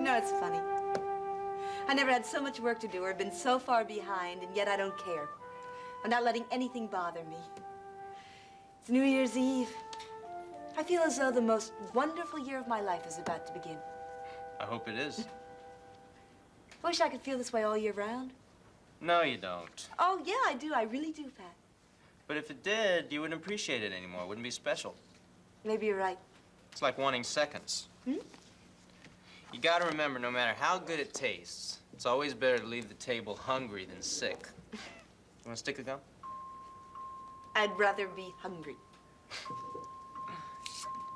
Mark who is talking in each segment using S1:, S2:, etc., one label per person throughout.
S1: know, it's funny. I never had so much work to do or been so far behind, and yet I don't care. I'm not letting anything bother me. It's New Year's Eve. I feel as though the most wonderful year of my life is about to begin.
S2: I hope it is.
S1: I wish I could feel this way all year round.
S2: No, you don't.
S1: Oh, yeah, I do. I really do, Pat.
S2: But if it did, you wouldn't appreciate it anymore. It wouldn't be special.
S1: Maybe you're right.
S2: It's like wanting seconds.
S1: Hmm?
S2: You gotta remember, no matter how good it tastes, it's always better to leave the table hungry than sick. You want a stick of gum?
S1: I'd rather be hungry.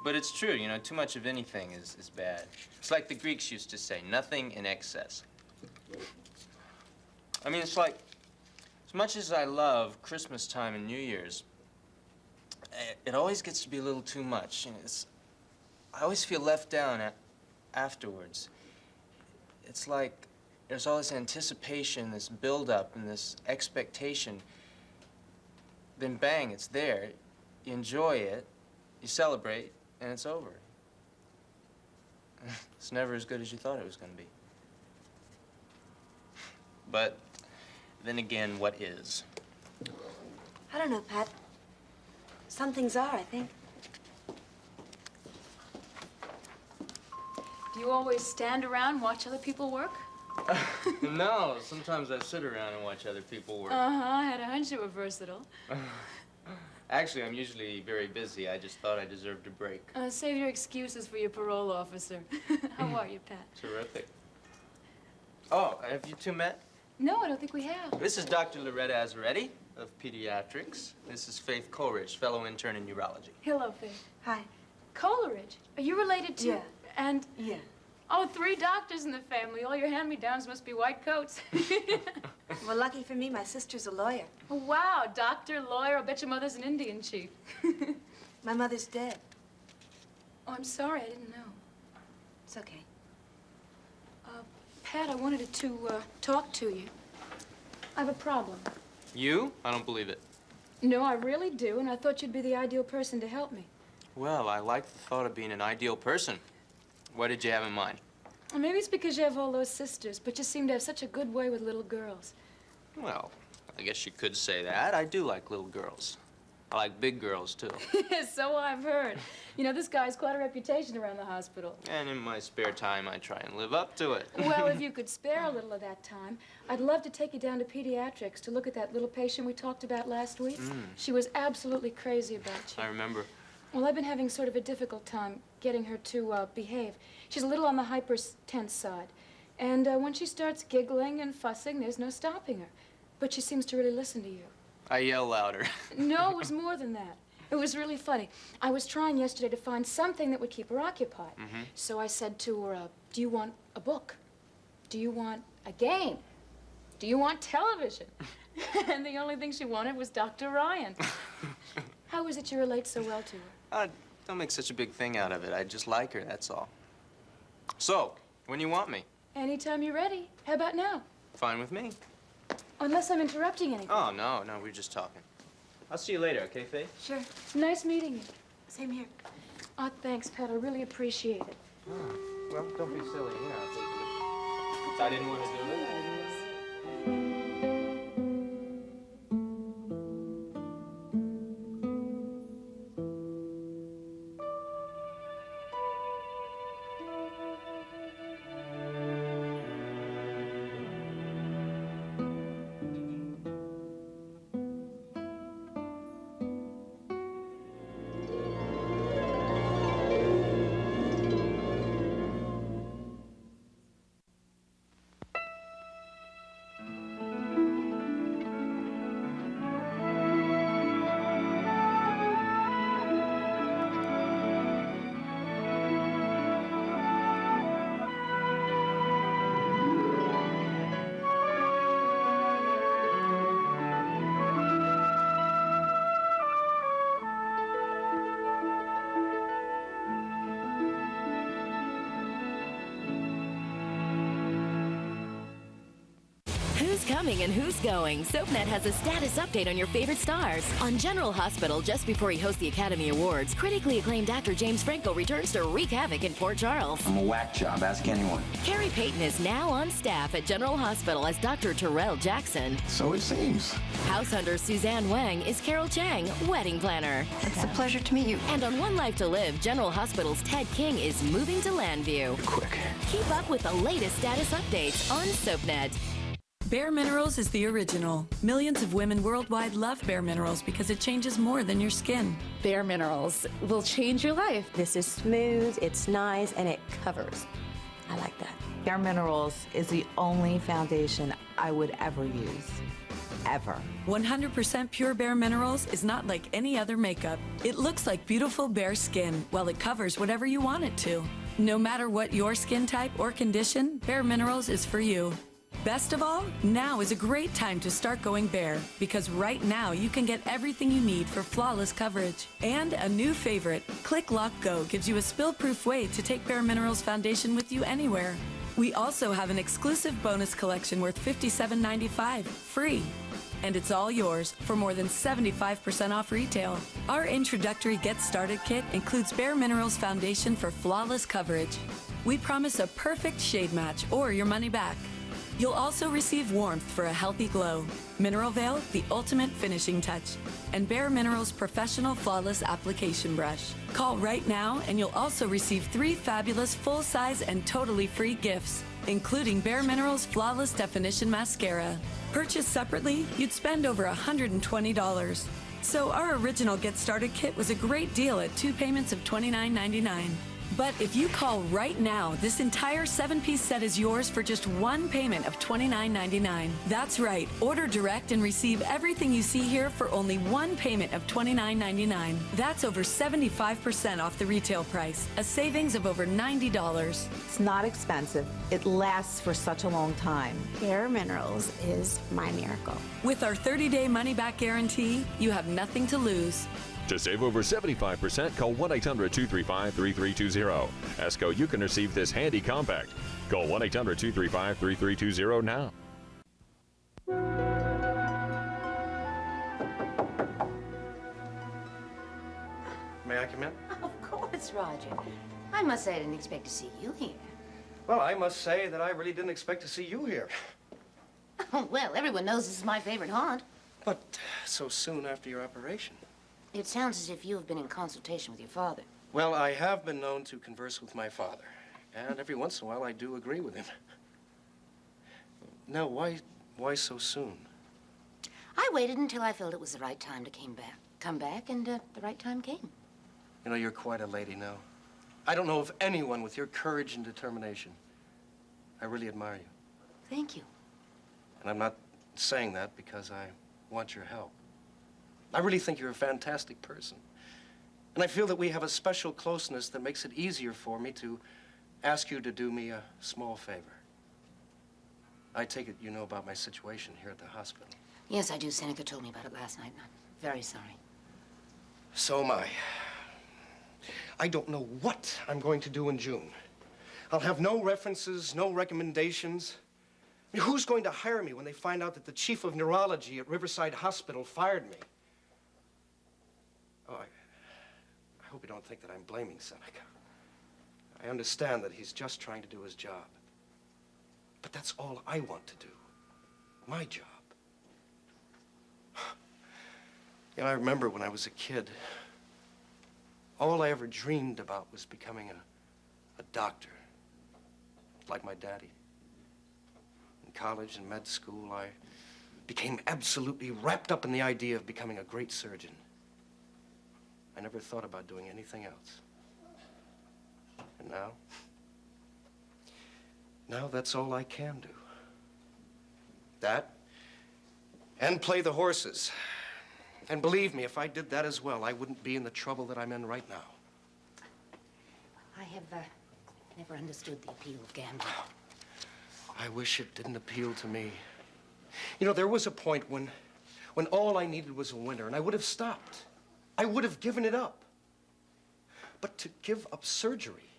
S2: But it's true, you know, too much of anything is bad. It's like the Greeks used to say, nothing in excess. I mean, it's like, as much as I love Christmas time and New Year's, it always gets to be a little too much. You know, I always feel left down afterwards. It's like there's all this anticipation, this build-up, and this expectation. Then bang, it's there. You enjoy it, you celebrate, and it's over. It's never as good as you thought it was going to be. But then again, what is?
S1: I don't know, Pat. Some things are, I think.
S3: Do you always stand around and watch other people work?
S2: No, sometimes I sit around and watch other people work.
S3: I had a hunch you were versatile.
S2: Actually, I'm usually very busy. I just thought I deserved a break.
S3: Save your excuses for your parole officer. How are you, Pat?
S2: Terrific. Oh, have you two met?
S3: No, I don't think we have.
S2: This is Dr. Loretta Azaretti of Pediatrics. This is Faith Coleridge, fellow intern in neurology.
S3: Hello, Faith.
S1: Hi.
S3: Coleridge? Are you related to...
S1: Yeah.
S3: And...
S1: Yeah.
S3: Oh, 3 doctors in the family. All your hand-me-downs must be white coats.
S1: Well, lucky for me, my sister's a lawyer.
S3: Oh, wow, doctor, lawyer. I'll bet your mother's an Indian chief.
S1: My mother's dead.
S3: Oh, I'm sorry. I didn't know.
S1: It's okay.
S3: Pat, I wanted to talk to you. I have a problem.
S2: You? I don't believe it.
S3: No, I really do, and I thought you'd be the ideal person to help me.
S2: Well, I like the thought of being an ideal person. What did you have in mind?
S3: Well, maybe it's because you have all those sisters, but you seem to have such a good way with little girls.
S2: Well, I guess you could say that. I do like little girls. I like big girls, too.
S3: So I've heard. You know, this guy's quite a reputation around the hospital.
S2: And in my spare time, I try and live up to it.
S3: Well, if you could spare a little of that time, I'd love to take you down to Pediatrics to look at that little patient we talked about last week. She was absolutely crazy about you.
S2: I remember.
S3: Well, I've been having sort of a difficult time getting her to behave. She's a little on the hyper-tense side. And when she starts giggling and fussing, there's no stopping her. But she seems to really listen to you.
S2: I yell louder.
S3: No, it was more than that. It was really funny. I was trying yesterday to find something that would keep her occupied. So I said to her, do you want a book? Do you want a game? Do you want television? And the only thing she wanted was Dr. Ryan. How is it you relate so well to her?
S2: Don't make such a big thing out of it. I just like her, that's all. So, when you want me?
S3: Anytime you're ready. How about now?
S2: Fine with me.
S3: Unless I'm interrupting anything.
S2: Oh, no, we're just talking. I'll see you later, okay, Faith?
S1: Sure.
S3: Nice meeting you.
S1: Same here.
S3: Oh, thanks, Pat. I really appreciate it.
S2: Oh, well, don't be silly. You know, I didn't want to do it.
S4: Who's coming and who's going? SoapNet has a status update on your favorite stars. On General Hospital, just before he hosts the Academy Awards, critically acclaimed actor James Franco returns to wreak havoc in Port Charles.
S5: I'm a whack job, ask anyone.
S4: Carrie Payton is now on staff at General Hospital as Dr. Terrell Jackson.
S5: So it seems.
S4: House hunter Suzanne Wang is Carol Chang, wedding planner.
S6: It's a pleasure to meet you.
S4: And on One Life to Live, General Hospital's Ted King is moving to Landview.
S5: Quick.
S4: Keep up with the latest status updates on SoapNet.
S7: Bare Minerals is the original. Millions of women worldwide love Bare Minerals because it changes more than your skin.
S8: Bare Minerals will change your life.
S9: This is smooth, it's nice, and it covers. I like that.
S10: Bare Minerals is the only foundation I would ever use. Ever.
S7: 100% pure Bare Minerals is not like any other makeup. It looks like beautiful bare skin while it covers whatever you want it to. No matter what your skin type or condition, Bare Minerals is for you. Best of all, now is a great time to start going bare because right now you can get everything you need for flawless coverage. And a new favorite, Click Lock Go, gives you a spill-proof way to take Bare Minerals foundation with you anywhere. We also have an exclusive bonus collection worth $57.95, free. And it's all yours for more than 75% off retail. Our introductory Get Started kit includes Bare Minerals foundation for flawless coverage. We promise a perfect shade match or your money back. You'll also receive warmth for a healthy glow, Mineral Veil, the ultimate finishing touch, and Bare Minerals Professional Flawless Application Brush. Call right now and you'll also receive 3 fabulous full-size and totally free gifts, including Bare Minerals Flawless Definition Mascara. Purchased separately, you'd spend over $120. So our original Get Started kit was a great deal at 2 payments of $29.99. But if you call right now, this entire 7-piece set is yours for just 1 payment of $29.99. That's right. Order direct and receive everything you see here for only 1 payment of $29.99. That's over 75% off the retail price, a savings of over $90.
S10: It's not expensive. It lasts for such a long time.
S9: Bare Minerals is my miracle.
S7: With our 30-day money-back guarantee, you have nothing to lose.
S11: To save over 75%, call 1-800-235-3320. ESCO, you can receive this handy compact. Call 1-800-235-3320 now.
S12: May I come in?
S13: Of course, Roger. I must say I didn't expect to see you here.
S12: Well, I must say that I really didn't expect to see you here.
S13: Oh, well, everyone knows this is my favorite haunt.
S12: But so soon after your operation.
S13: It sounds as if you have been in consultation with your father.
S12: Well, I have been known to converse with my father. And every once in a while, I do agree with him. Now, why so soon?
S13: I waited until I felt it was the right time to come back, and the right time came.
S12: You know, you're quite a lady now. I don't know of anyone with your courage and determination. I really admire you.
S13: Thank you.
S12: And I'm not saying that because I want your help. I really think you're a fantastic person. And I feel that we have a special closeness that makes it easier for me to ask you to do me a small favor. I take it you know about my situation here at the hospital.
S13: Yes, I do. Seneca told me about it last night, and I'm very sorry.
S12: So am I. I don't know what I'm going to do in June. I'll have no references, no recommendations. I mean, who's going to hire me when they find out that the chief of neurology at Riverside Hospital fired me? Oh, I hope you don't think that I'm blaming Seneca. I understand that he's just trying to do his job. But that's all I want to do. My job. You know, I remember when I was a kid, all I ever dreamed about was becoming a doctor, like my daddy. In college and med school, I became absolutely wrapped up in the idea of becoming a great surgeon. I never thought about doing anything else. And now that's all I can do. That, and play the horses. And believe me, if I did that as well, I wouldn't be in the trouble that I'm in right now.
S13: I have never understood the appeal of gambling.
S12: I wish it didn't appeal to me. You know, there was a point when all I needed was a winner, and I would have stopped. I would have given it up. But to give up surgery,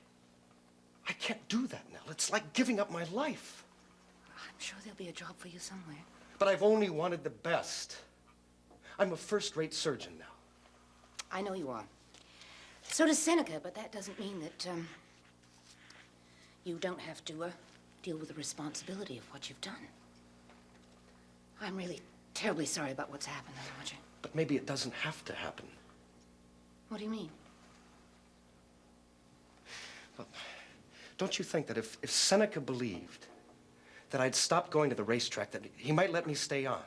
S12: I can't do that now. It's like giving up my life.
S13: I'm sure there'll be a job for you somewhere.
S12: But I've only wanted the best. I'm a first-rate surgeon now.
S13: I know you are. So does Seneca, but that doesn't mean that, you don't have to, deal with the responsibility of what you've done. I'm really terribly sorry about what's happened, Roger.
S12: But maybe it doesn't have to happen.
S13: What do you mean?
S12: Well, don't you think that if Seneca believed that I'd stop going to the racetrack, that he might let me stay on?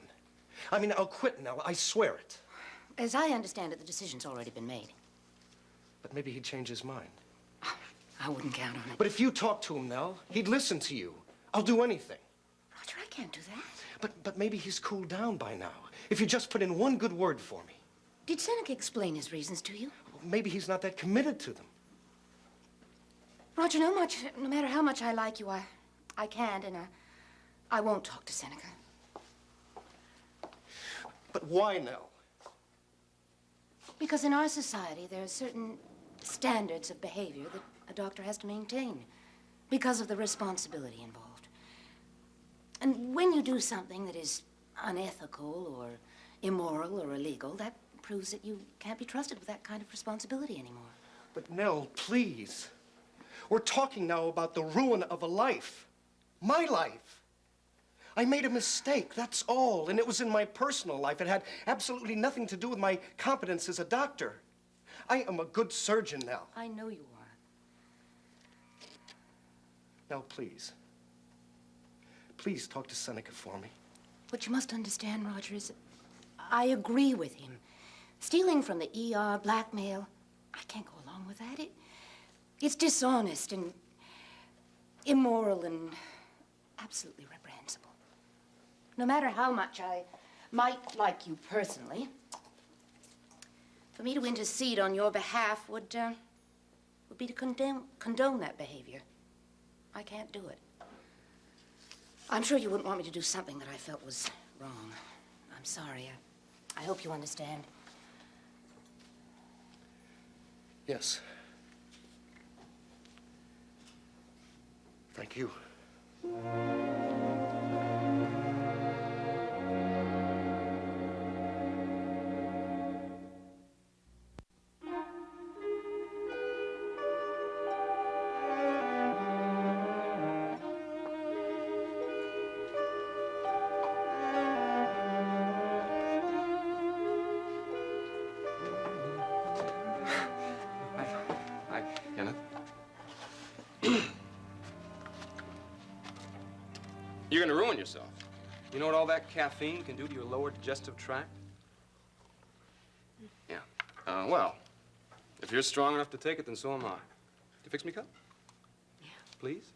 S12: I mean, I'll quit, Nell. I swear it.
S13: As I understand it, the decision's already been made.
S12: But maybe he'd change his mind.
S13: I wouldn't count on it.
S12: But if you talk to him, Nell, he'd listen to you. I'll do anything.
S13: Roger, I can't do that.
S12: But maybe he's cooled down by now. If you just put in one good word for me.
S13: Did Seneca explain his reasons to you?
S12: Well, maybe he's not that committed to them.
S13: Roger, no matter how much I like you, I can't, and I won't talk to Seneca.
S12: But why, Nell?
S13: Because in our society, there are certain standards of behavior that a doctor has to maintain because of the responsibility involved. And when you do something that is unethical or immoral or illegal, that proves that you can't be trusted with that kind of responsibility anymore.
S12: But Nell, please. We're talking now about the ruin of a life. My life. I made a mistake, that's all. And it was in my personal life. It had absolutely nothing to do with my competence as a doctor. I am a good surgeon, Nell.
S13: I know you are.
S12: Nell, please. Please talk to Seneca for me.
S13: What you must understand, Roger, is that I agree with him. Stealing from the ER, blackmail, I can't go along with that. It's dishonest and immoral and absolutely reprehensible. No matter how much I might like you personally, for me to intercede on your behalf would be to condone that behavior. I can't do it. I'm sure you wouldn't want me to do something that I felt was wrong. I'm sorry. I hope you understand.
S12: Yes. Thank you.
S6: Hi, Kenneth. You're gonna ruin yourself. You know what all that caffeine can do to your lower digestive tract? Yeah. Well, if you're strong enough to take it, then so am I. You fix me a cup?
S13: Yeah.
S6: Please?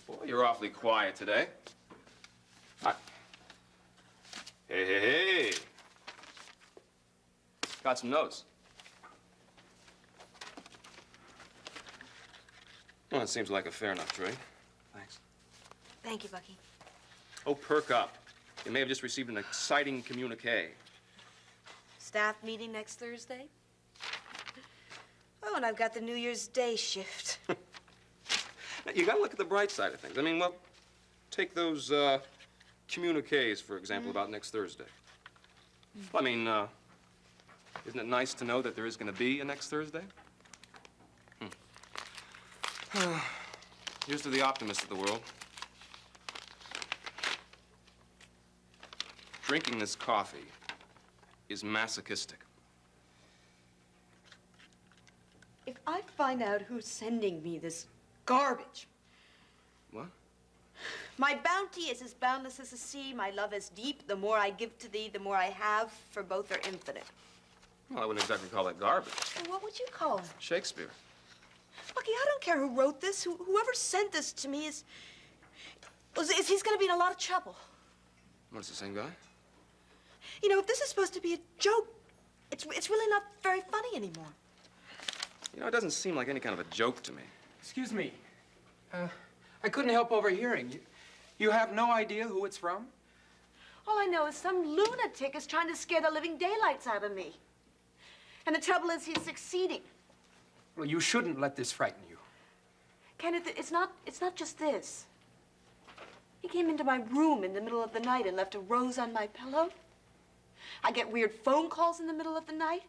S6: Boy, you're awfully quiet today. Hey. Got some notes. Well, it seems like a fair enough trade. Thanks.
S1: Thank you, Bucky.
S6: Oh, perk up. You may have just received an exciting communique.
S1: Staff meeting next Thursday? Oh, and I've got the New Year's Day shift.
S6: Now, you gotta look at the bright side of things. I mean, well, take those communiques, for example, about next Thursday. I mean, isn't it nice to know that there is gonna be a next Thursday? Here's to the optimist of the world. Drinking this coffee is masochistic.
S1: If I find out who's sending me this garbage.
S6: What?
S1: My bounty is as boundless as the sea, my love as deep. The more I give to thee, the more I have, for both are infinite.
S6: Well, I wouldn't exactly call that garbage.
S1: Well, what would you call it?
S6: Shakespeare.
S1: Bucky, I don't care who wrote this. Whoever sent this to me is he's going to be in a lot of trouble.
S6: What, it's the same guy?
S1: You know, if this is supposed to be a joke, it's really not very funny anymore.
S6: You know, it doesn't seem like any kind of a joke to me.
S14: Excuse me. I couldn't help overhearing. You have no idea who it's from?
S1: All I know is some lunatic is trying to scare the living daylights out of me. And the trouble is he's succeeding.
S14: Well, you shouldn't let this frighten you.
S1: Kenneth, it's not just this. He came into my room in the middle of the night and left a rose on my pillow. I get weird phone calls in the middle of the night.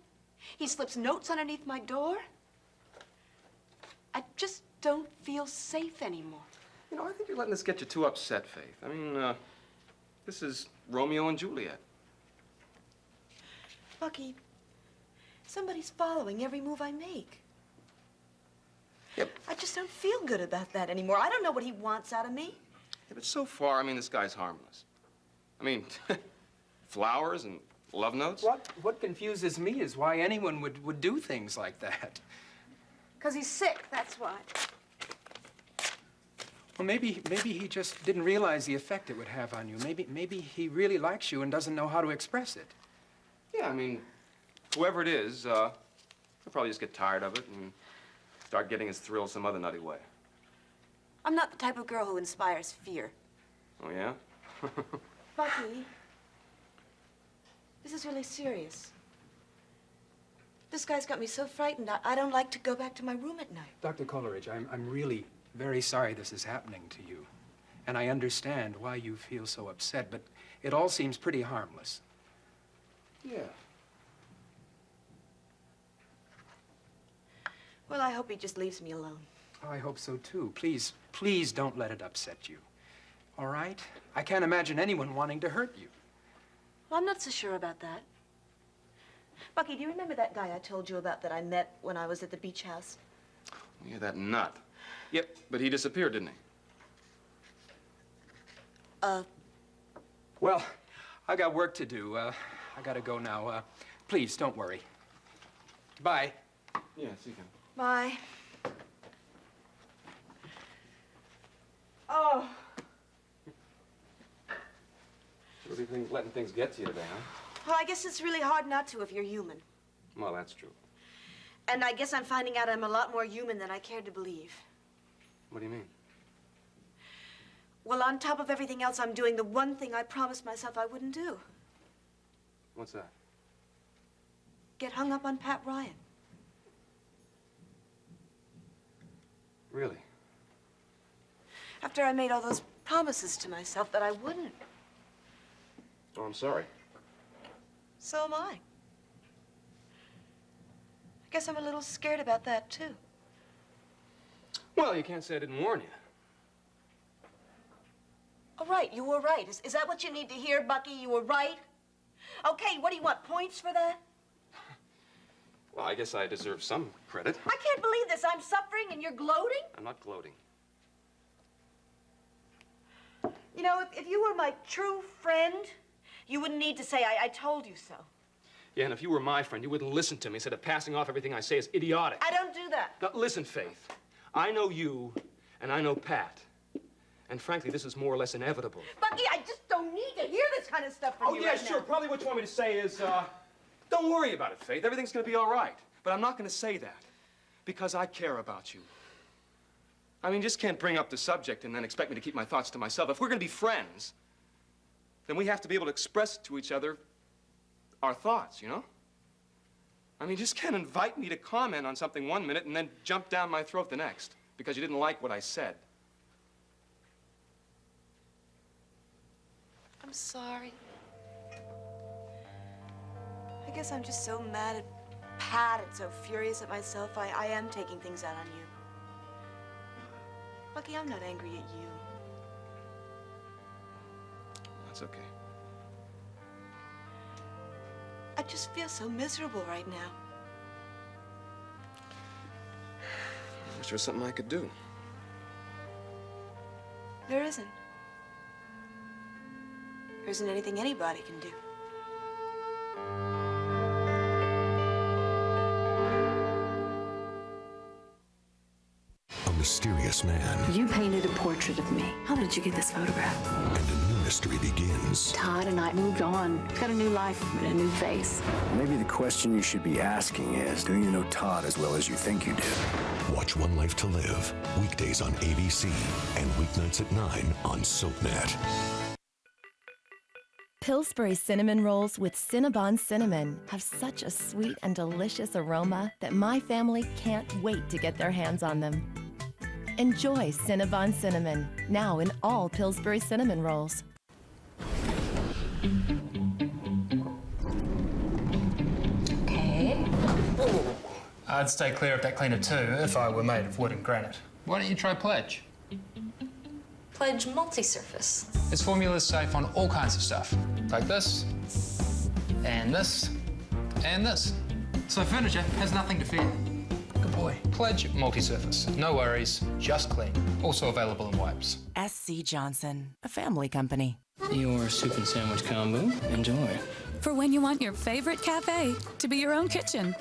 S1: He slips notes underneath my door. I just don't feel safe anymore.
S6: You know, I think you're letting this get you too upset, Faith. I mean, this is Romeo and Juliet.
S1: Bucky, somebody's following every move I make.
S6: Yep.
S1: I just don't feel good about that anymore. I don't know what he wants out of me.
S6: Yeah, but so far, I mean, this guy's harmless. I mean, flowers and love notes?
S14: What confuses me is why anyone would do things like that.
S1: Because he's sick, that's why.
S14: Well, maybe he just didn't realize the effect it would have on you. Maybe he really likes you and doesn't know how to express it.
S6: Yeah, I mean, whoever it is, he'll probably just get tired of it and start getting his thrill some other nutty way.
S1: I'm not the type of girl who inspires fear.
S6: Oh, yeah?
S1: Bucky, this is really serious. This guy's got me so frightened, I don't like to go back to my room at night.
S14: Dr. Coleridge, I'm really very sorry this is happening to you. And I understand why you feel so upset, but it all seems pretty harmless.
S6: Yeah.
S1: Well, I hope he just leaves me alone.
S14: Oh, I hope so, too. Please don't let it upset you. All right? I can't imagine anyone wanting to hurt you.
S1: Well, I'm not so sure about that. Bucky, do you remember that guy I told you about that I met when I was at the beach house?
S6: Yeah, that nut. Yep, but he disappeared, didn't he?
S14: Well, I got work to do. I gotta go now. Please, don't worry. Bye.
S6: Yeah, see you.
S1: Bye. Oh.
S6: Really letting things get to you today, huh?
S1: Well, I guess it's really hard not to if you're human.
S6: Well, that's true.
S1: And I guess I'm finding out I'm a lot more human than I cared to believe.
S6: What do you mean?
S1: Well, on top of everything else, I'm doing the one thing I promised myself I wouldn't do.
S6: What's that?
S1: Get hung up on Pat Ryan.
S6: Really?
S1: After I made all those promises to myself that I wouldn't.
S6: Oh, I'm sorry.
S1: So am I. I guess I'm a little scared about that, too.
S6: Well, you can't say I didn't warn you.
S1: Oh, right, you were right. Is that what you need to hear, Bucky? You were right? Okay, what do you want, points for that?
S6: Well, I guess I deserve some credit.
S1: I can't believe this. I'm suffering and you're gloating?
S6: I'm not gloating.
S1: You know, if you were my true friend, you wouldn't need to say, I told you so.
S6: Yeah, and if you were my friend, you wouldn't listen to me instead of passing off everything I say as idiotic.
S1: I don't do that.
S6: Now, listen, Faith. I know you, and I know Pat. And frankly, this is more or less inevitable.
S1: Bucky, I just don't need to hear this kind of stuff from you
S6: yeah,
S1: right
S6: sure.
S1: now.
S6: Probably what you want me to say is, don't worry about it, Faith. Everything's gonna be all right. But I'm not gonna say that because I care about you. I mean, just can't bring up the subject and then expect me to keep my thoughts to myself. If we're gonna be friends, then we have to be able to express to each other our thoughts, you know? I mean, you just can't invite me to comment on something one minute and then jump down my throat the next because you didn't like what I said.
S1: I'm sorry. I guess I'm just so mad at Pat and so furious at myself. I am taking things out on you. Bucky, I'm not angry at you.
S6: That's okay.
S1: I just feel so miserable right now.
S6: I wish there was something I could do.
S1: There isn't. There isn't anything anybody can do.
S15: A mysterious man.
S16: You painted a portrait of me. How did you get this photograph?
S15: And a new mystery begins.
S16: Todd and I moved on. He's got a new life and a new face.
S17: Maybe the question you should be asking is, do you know Todd as well as you think you do?
S15: Watch One Life to Live, weekdays on ABC and weeknights at 9 on SoapNet.
S18: Pillsbury cinnamon rolls with Cinnabon cinnamon have such a sweet and delicious aroma that my family can't wait to get their hands on them. Enjoy Cinnabon Cinnamon, now in all Pillsbury cinnamon rolls.
S3: Okay.
S19: I'd stay clear of that cleaner too if I were made of wood and granite. Why don't you try Pledge?
S20: Pledge multi-surface.
S19: Its formula is safe on all kinds of stuff. Like this, and this, and this. So furniture has nothing to fear. Good boy. Pledge multi-surface. No worries, just clean. Also available in wipes.
S21: SC Johnson, a family company.
S19: Your soup and sandwich combo. Enjoy.
S7: For when you want your favorite cafe to be your own kitchen.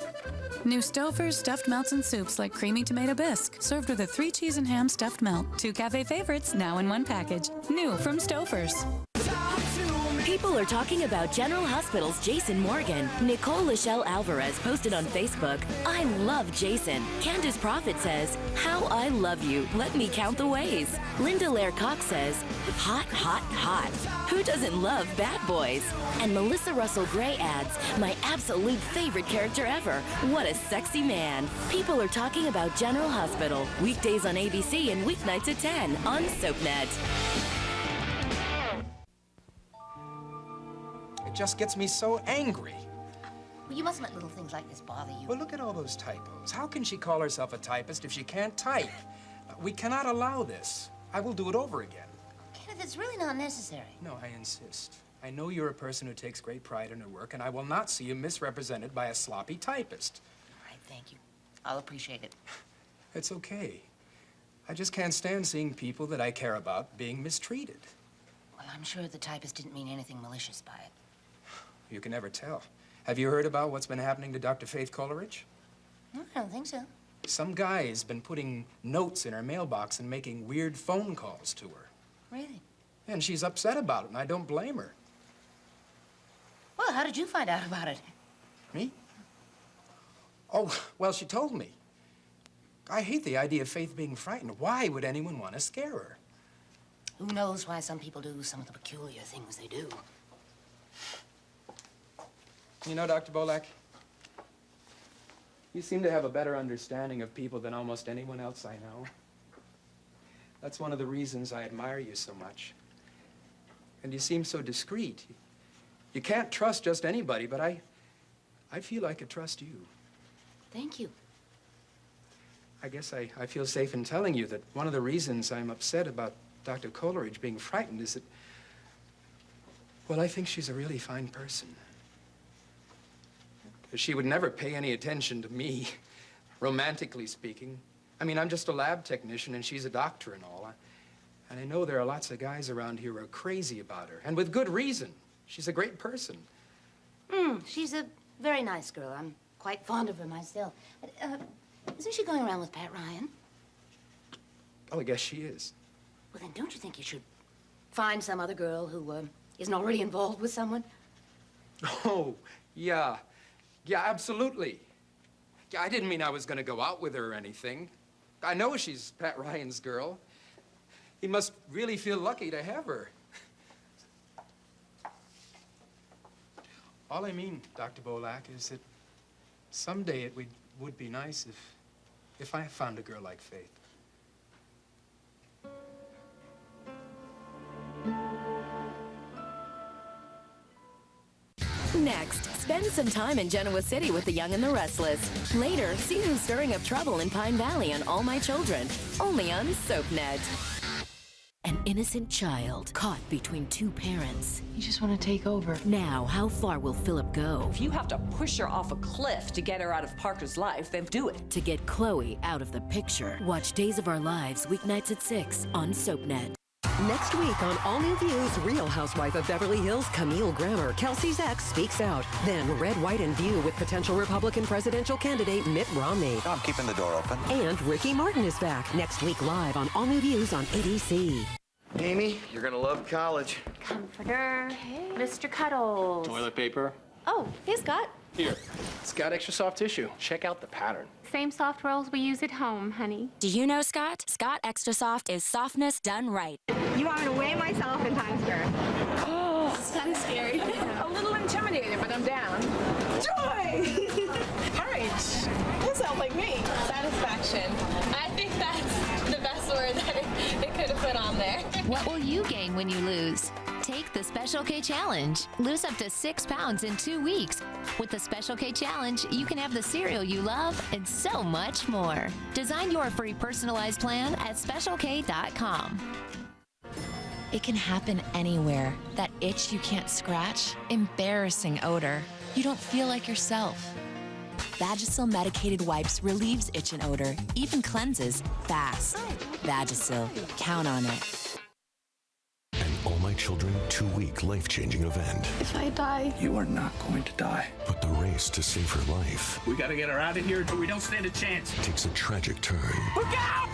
S7: New Stouffer's stuffed melts and soups like creamy tomato bisque, served with a 3 cheese and ham stuffed melt. 2 cafe favorites now in one package. New from Stouffer's.
S4: People are talking about General Hospital's Jason Morgan. Nicole Lachelle Alvarez posted on Facebook, "I love Jason." Candace Prophet says, "How I love you. Let me count the ways." Linda Lair Cox says, "Hot, hot, hot. Who doesn't love bad boys?" And Melissa Russell Gray adds, "My absolute favorite character ever. What a sexy man." People are talking about General Hospital. Weekdays on ABC and weeknights at 10 on SoapNet.
S14: It just gets me so angry.
S13: Well, you mustn't let little things like this bother you.
S14: Well, look at all those typos. How can she call herself a typist if she can't type? We cannot allow this. I will do it over again.
S13: Kenneth, it's really not necessary.
S14: No, I insist. I know you're a person who takes great pride in her work, and I will not see you misrepresented by a sloppy typist.
S13: All right, thank you. I'll appreciate it.
S14: It's okay. I just can't stand seeing people that I care about being mistreated.
S13: Well, I'm sure the typist didn't mean anything malicious by it.
S14: You can never tell. Have you heard about what's been happening to Dr. Faith Coleridge?
S13: No, I don't think so.
S14: Some guy has been putting notes in her mailbox and making weird phone calls to her.
S13: Really?
S14: And she's upset about it, and I don't blame her.
S13: Well, how did you find out about it?
S14: Me? Oh, well, she told me. I hate the idea of Faith being frightened. Why would anyone want to scare her?
S13: Who knows why some people do some of the peculiar things they do.
S14: You know, Dr. Bolak, you seem to have a better understanding of people than almost anyone else I know. That's one of the reasons I admire you so much. And you seem so discreet. You can't trust just anybody, but I feel I could trust you.
S13: Thank you.
S14: I guess I feel safe in telling you that one of the reasons I'm upset about Dr. Coleridge being frightened is that, well, I think she's a really fine person. She would never pay any attention to me, romantically speaking. I mean, I'm just a lab technician, and she's a doctor and all. And I know there are lots of guys around here who are crazy about her, and with good reason. She's a great person.
S13: She's a very nice girl. I'm quite fond of her myself. Isn't she going around with Pat Ryan?
S14: Oh, I guess she is.
S13: Well, then don't you think you should find some other girl who isn't already involved with someone?
S14: Oh, yeah. Yeah, absolutely. Yeah, I didn't mean I was going to go out with her or anything. I know she's Pat Ryan's girl. He must really feel lucky to have her. All I mean, Dr. Bolak, is that someday it would be nice if I found a girl like Faith.
S4: Next, spend some time in Genoa City with the young and the restless. Later, see who's stirring up trouble in Pine Valley on All My Children, only on SoapNet. An innocent child caught between two parents.
S22: You just want to take over.
S4: Now, how far will Philip go?
S22: If you have to push her off a cliff to get her out of Parker's life, then do it.
S4: To get Chloe out of the picture. Watch Days of Our Lives weeknights at 6 on SoapNet.
S23: Next week on All New Views, Real Housewife of Beverly Hills, Camille Grammer, Kelsey's ex, speaks out. Then Red, White, and View with potential Republican presidential candidate Mitt Romney.
S5: I'm keeping the door open.
S23: And Ricky Martin is back next week live on All New Views on ABC.
S5: Amy, you're gonna love college.
S8: Comforter. Hey. Mr. Cuddles.
S19: Toilet paper.
S8: Oh, hey, Scott.
S19: Here. It's got extra soft tissue. Check out the pattern.
S8: Same soft rolls we use at home, honey.
S24: Do you know Scott? Scott Extra Soft is softness done right.
S25: You want me to weigh myself in Times Square?
S8: Oh, it's kind of scary.
S22: A little intimidated, but I'm down. Joy! All right. That sounds like me.
S8: Satisfaction. I think that's the best word
S2: you gain when you lose? Take the Special K Challenge. Lose up to 6 pounds in 2 weeks. With the Special K Challenge, you can have the cereal you love and so much more. Design your free personalized plan at specialk.com.
S9: It can happen anywhere. That itch you can't scratch, embarrassing odor. You don't feel like yourself. Vagisil medicated wipes relieves itch and odor, even cleanses fast. Vagisil, count on it.
S15: An All My Children 2-week life-changing event.
S16: If I die,
S17: You are not going to die.
S15: But the race to save her life
S10: We gotta get her out of here or we don't stand a chance.
S15: takes a tragic turn.
S10: Look out!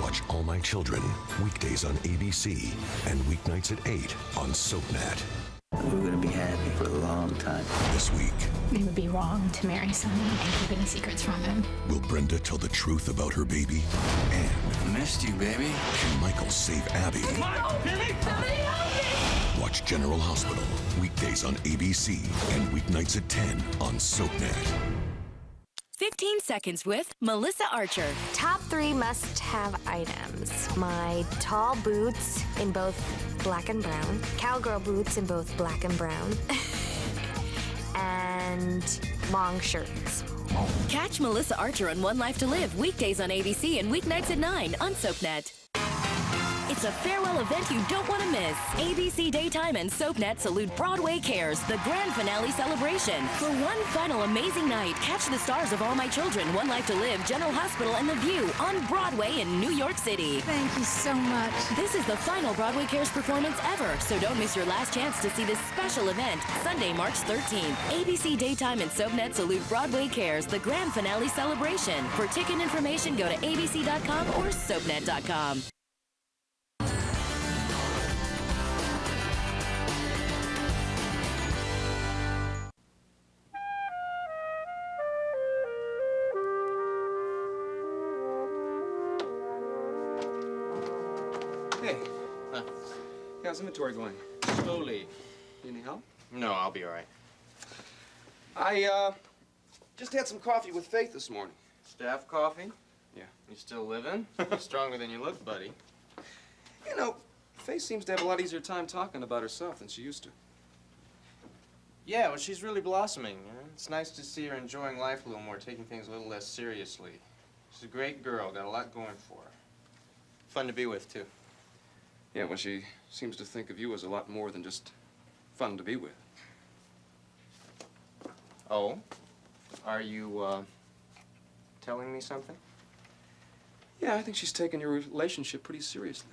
S15: Watch All My Children weekdays on ABC and weeknights at 8 on SoapNet.
S11: We're gonna be happy for a long time.
S15: This week,
S8: It would be wrong to marry someone and keep any secrets from him.
S15: will Brenda tell the truth about her baby? And
S11: Missed you, baby.
S15: can Michael save Abby? Watch General Hospital weekdays on ABC and weeknights at 10 on SoapNet.
S4: 15 seconds with Melissa Archer.
S12: Top 3 must-have items. My tall boots in both black and brown, cowgirl boots in both black and brown, and long shirts.
S4: Catch Melissa Archer on One Life to Live weekdays on ABC and weeknights at 9 on SoapNet. It's a farewell event you don't want to miss. ABC Daytime and SoapNet salute Broadway Cares, the grand finale celebration. For one final amazing night, catch the stars of All My Children, One Life to Live, General Hospital, and The View on Broadway in New York City.
S3: Thank you so much.
S4: This is the final Broadway Cares performance ever, so don't miss your last chance to see this special event, Sunday, March 13th. ABC Daytime and SoapNet salute Broadway Cares, the grand finale celebration. For ticket information, go to abc.com or soapnet.com.
S6: Hey. How's inventory going?
S26: Slowly.
S6: Need any help?
S26: No, I'll be all right.
S6: I, just had some coffee with Faith this morning.
S26: Staff coffee?
S6: Yeah.
S26: You still living? You're stronger than you look, buddy.
S6: You know, Faith seems to have a lot easier time talking about herself than she used to.
S26: Yeah, well, she's really blossoming. It's nice to see her enjoying life a little more, taking things a little less seriously. She's a great girl, got a lot going for her. Fun to be with, too.
S6: Yeah, well, she seems to think of you as a lot more than just fun to be with.
S26: Oh? Are you, telling me something?
S6: Yeah, I think she's taken your relationship pretty seriously.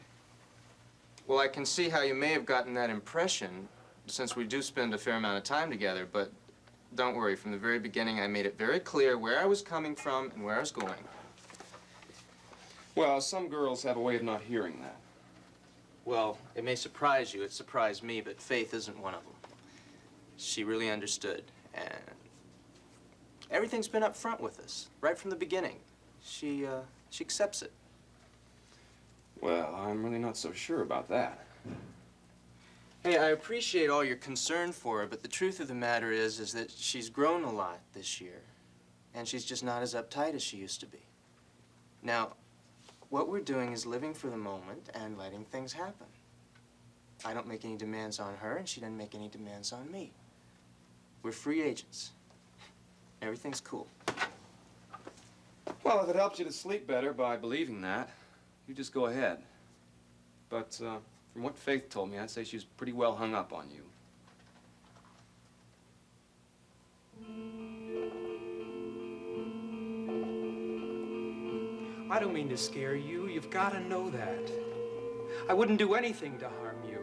S26: Well, I can see how you may have gotten that impression, since we do spend a fair amount of time together, but don't worry. From the very beginning, I made it very clear where I was coming from and where I was going.
S6: Well, some girls have a way of not hearing that.
S26: Well, it may surprise you. It surprised me, but Faith isn't one of them. She really understood, and everything's been up front with us, right from the beginning. She accepts it.
S6: Well, I'm really not so sure about that.
S26: Hey, I appreciate all your concern for her, but the truth of the matter is that she's grown a lot this year, and she's just not as uptight as she used to be. Now, what we're doing is living for the moment and letting things happen. I don't make any demands on her, and she doesn't make any demands on me. We're free agents. Everything's cool.
S6: Well, if it helps you to sleep better by believing that, you just go ahead. But from what Faith told me, I'd say she's pretty well hung up on you.
S14: I don't mean to scare you. You've got to know that. I wouldn't do anything to harm you.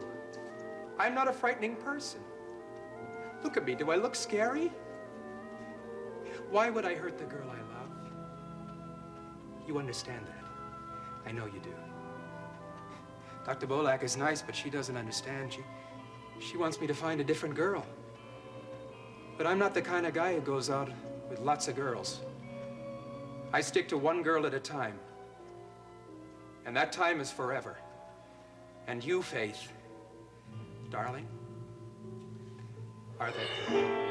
S14: I'm not a frightening person. Look at me. Do I look scary? Why would I hurt the girl I love? You understand that. I know you do. Dr. Bolak is nice, but she doesn't understand. She wants me to find a different girl. But I'm not the kind of guy who goes out with lots of girls. I stick to one girl at a time. And that time is forever. And you, Faith, darling, are there?